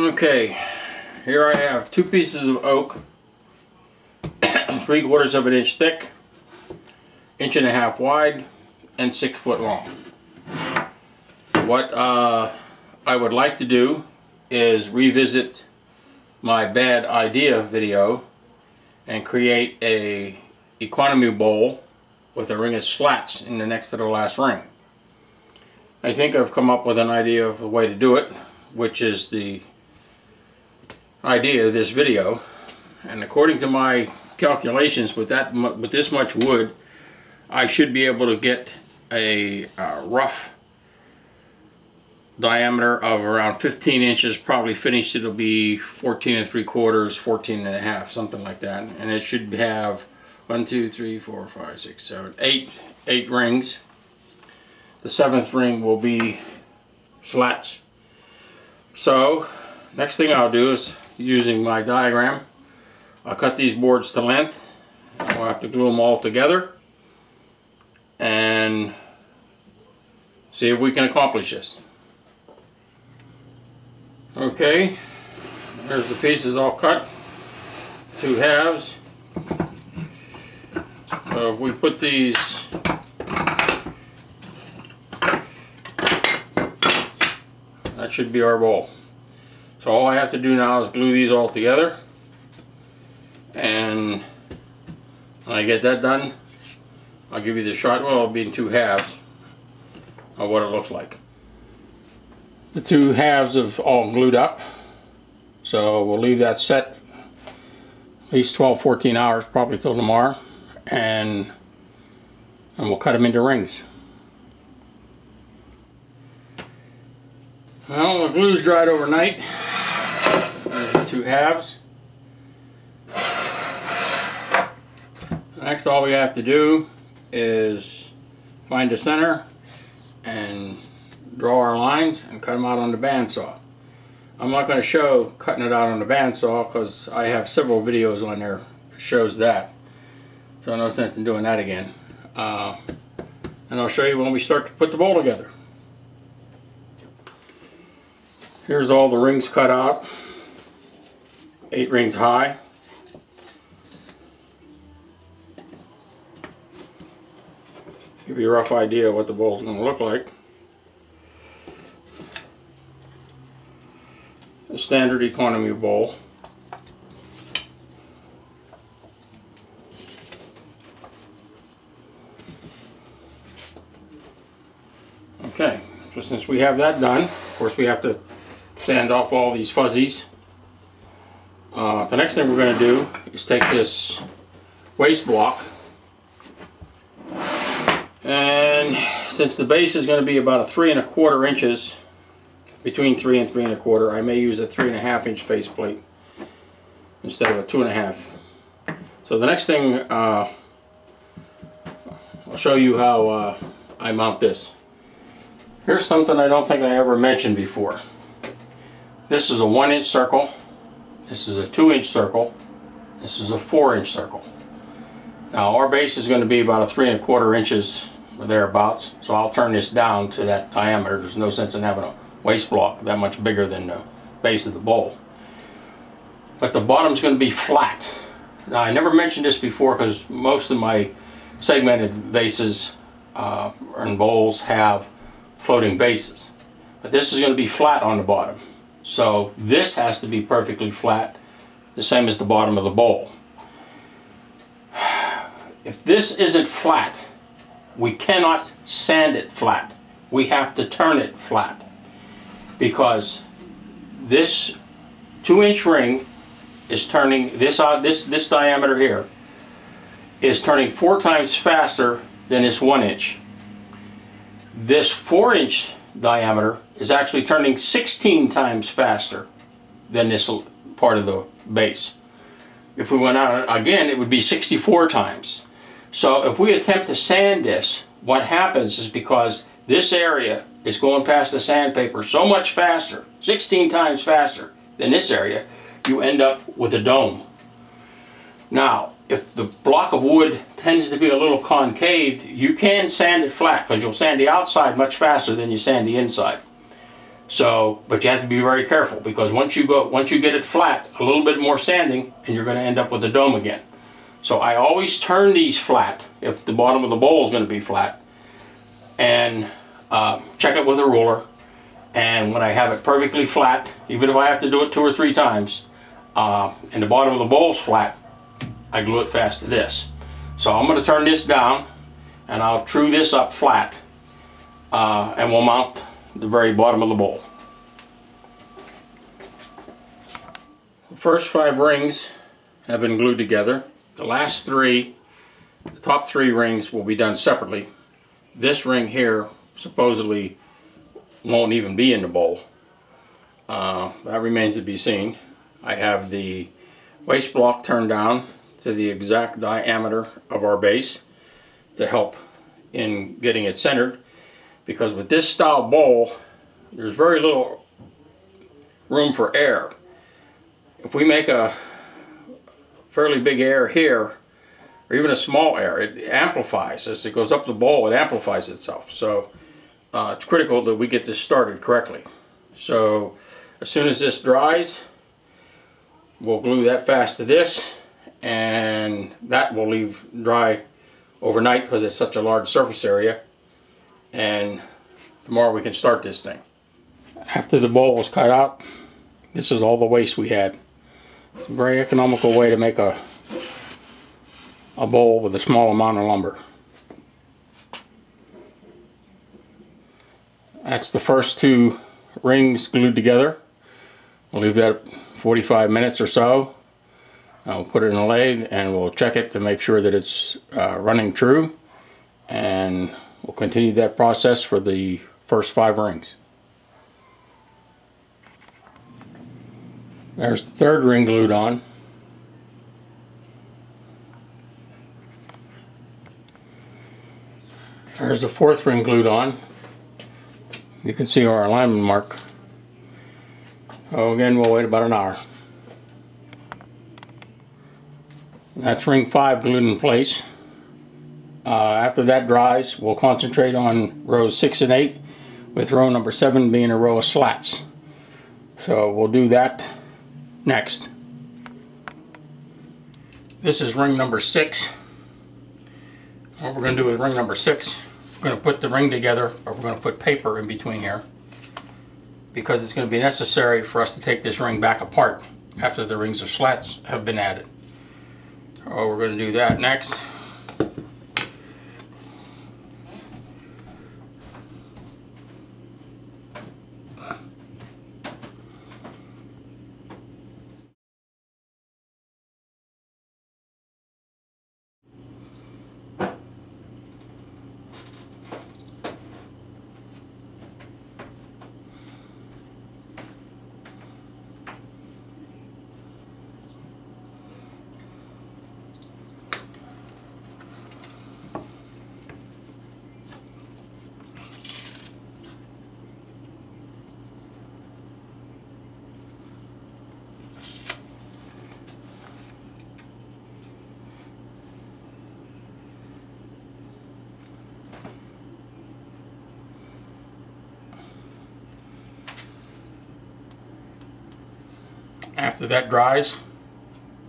Okay, here I have two pieces of oak, 3/4 of an inch thick, 1.5 inches wide, and 6 foot long. What I would like to do is revisit my bad idea video and create a economy bowl with a ring of slats in the next to the last ring. I think I've come up with an idea of a way to do it, which is the idea of this video. And according to my calculations, with this much wood, I should be able to get a rough diameter of around 15 inches. Probably finished it'll be 14 3/4, 14 1/2, something like that. And it should have 1, 2, 3, 4, 5, 6, 7, 8 rings. The 7th ring will be slats. So next thing I'll do is, using my diagram, I'll cut these boards to length. We'll have to glue them all together and see if we can accomplish this. Okay, there's the pieces all cut, 2 halves. So if we put these that should be our bowl. So all I have to do now is glue these all together, and when I get that done, I'll give you the shot. Well, it'll be in 2 halves of what it looks like. The 2 halves have all glued up, so we'll leave that set at least 12-14 hours, probably till tomorrow, and we'll cut them into rings. Well, the glue's dried overnight. There's the 2 halves. Next, all we have to do is find the center and draw our lines and cut them out on the bandsaw. I'm not going to show cutting it out on the bandsaw because I have several videos on there that shows that. So no sense in doing that again. And I'll show you when we start to put the bowl together. Here's all the rings cut out, 8 rings high. Give you a rough idea of what the bowl is going to look like. A standard economy bowl. Okay, so since we have that done, of course we have to sand off all these fuzzies. The next thing we're going to do is take this waste block, and since the base is going to be about 3 1/4 inches, between 3 and 3 1/4, I may use a 3 1/2 inch faceplate instead of a 2 1/2. So the next thing, I'll show you how I mount this. Here's something I don't think I ever mentioned before. This is a 1 inch circle, this is a 2 inch circle, this is a 4 inch circle. Now our base is going to be about 3 1/4 inches or thereabouts, so I'll turn this down to that diameter. There's no sense in having a waste block that much bigger than the base of the bowl. But the bottom's going to be flat. Now I never mentioned this before because most of my segmented vases and bowls have floating bases. But this is going to be flat on the bottom. So this has to be perfectly flat, the same as the bottom of the bowl. If this isn't flat, we cannot sand it flat. We have to turn it flat, because this 2 inch ring is turning, this diameter here is turning 4 times faster than this 1 inch. This 4 inch diameter is actually turning 16 times faster than this part of the base. If we went out again, it would be 64 times. So if we attempt to sand this, what happens is, because this area is going past the sandpaper so much faster, 16 times faster than this area, you end up with a dome. Now, if the block of wood tends to be a little concave, you can sand it flat, because you'll sand the outside much faster than you sand the inside. So, but you have to be very careful, because once you get it flat, a little bit more sanding, and you're going to end up with a dome again. So I always turn these flat if the bottom of the bowl is going to be flat, and check it with a ruler. And when I have it perfectly flat, even if I have to do it 2 or 3 times, and the bottom of the bowl is flat, I glue it fast to this. So I'm going to turn this down, and I'll true this up flat, and we'll mount the very bottom of the bowl. The first 5 rings have been glued together. The last 3, the top 3 rings, will be done separately. This ring here supposedly won't even be in the bowl. That remains to be seen. I have the waste block turned down to the exact diameter of our base to help in getting it centered, because with this style bowl there's very little room for air. If we make a fairly big air here, or even a small air, it amplifies. As it goes up the bowl, it amplifies itself. So it's critical that we get this started correctly. So as soon as this dries, we'll glue that fast to this, and that will leave dry overnight because it's such a large surface area, and tomorrow we can start this thing. After the bowl was cut out, this is all the waste we had. It's a very economical way to make a bowl with a small amount of lumber. That's the first 2 rings glued together. We'll leave that 45 minutes or so. We'll put it in a lathe and we'll check it to make sure that it's running true, and we'll continue that process for the first 5 rings. There's the 3rd ring glued on. There's the 4th ring glued on. You can see our alignment mark. So again, we'll wait about an hour. That's ring 5 glued in place. After that dries, we'll concentrate on rows 6 and 8, with row number 7 being a row of slats. So we'll do that next. This is ring number 6. What we're going to do with ring number 6, we're going to put the ring together, but we're going to put paper in between here, because it's going to be necessary for us to take this ring back apart after the rings of slats have been added. So we're going to do that next. After that dries,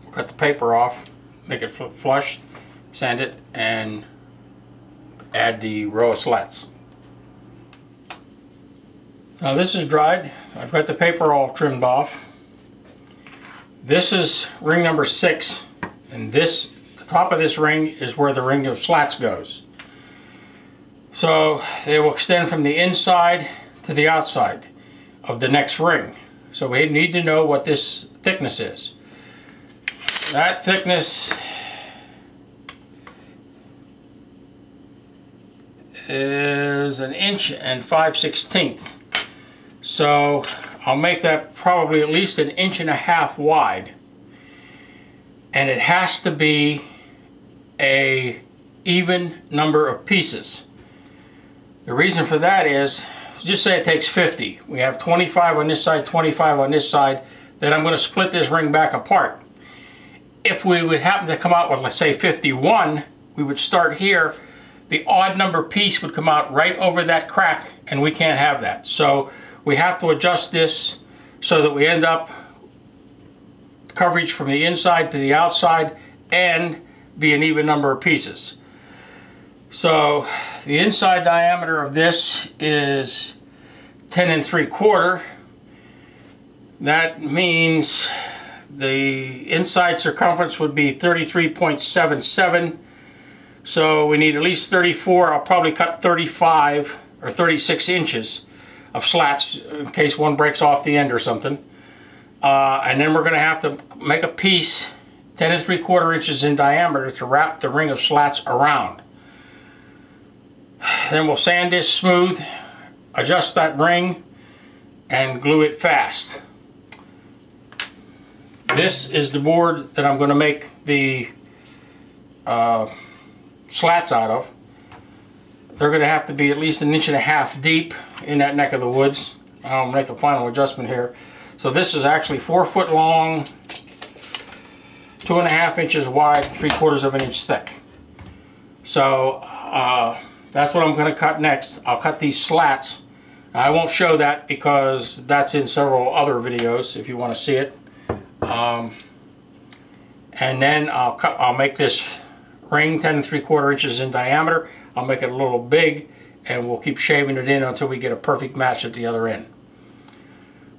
we'll cut the paper off, make it flush, sand it, and add the row of slats. Now this is dried. I've got the paper all trimmed off. This is ring number 6, and the top of this ring is where the ring of slats goes. So they will extend from the inside to the outside of the next ring. So we need to know what this thickness is. That thickness is 1 5/16 inches. So I'll make that probably at least 1.5 inches wide. And it has to be an even number of pieces. The reason for that is, just say it takes 50. We have 25 on this side, 25 on this side. Then I'm going to split this ring back apart. If we would happen to come out with, let's say, 51, we would start here. The odd number piece would come out right over that crack, and we can't have that. So we have to adjust this so that we end up coverage from the inside to the outside and be an even number of pieces. So the inside diameter of this is 10 3/4. That means the inside circumference would be 33.77. So we need at least 34. I'll probably cut 35 or 36 inches of slats in case one breaks off the end or something. And then we're going to have to make a piece 10 3/4 inches in diameter to wrap the ring of slats around. Then we'll sand this smooth, adjust that ring, and glue it fast. This is the board that I'm going to make the slats out of. They're going to have to be at least 1.5 inches deep in that neck of the woods. I'll make a final adjustment here. So this is actually 4 foot long, 2.5 inches wide, 3/4 of an inch thick. So that's what I'm going to cut next. I'll cut these slats. I won't show that because that's in several other videos if you want to see it. And then I'll make this ring 10 3/4 inches in diameter. I'll make it a little big, and we'll keep shaving it in until we get a perfect match at the other end.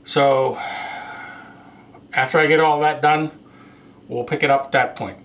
So after I get all that done, we'll pick it up at that point.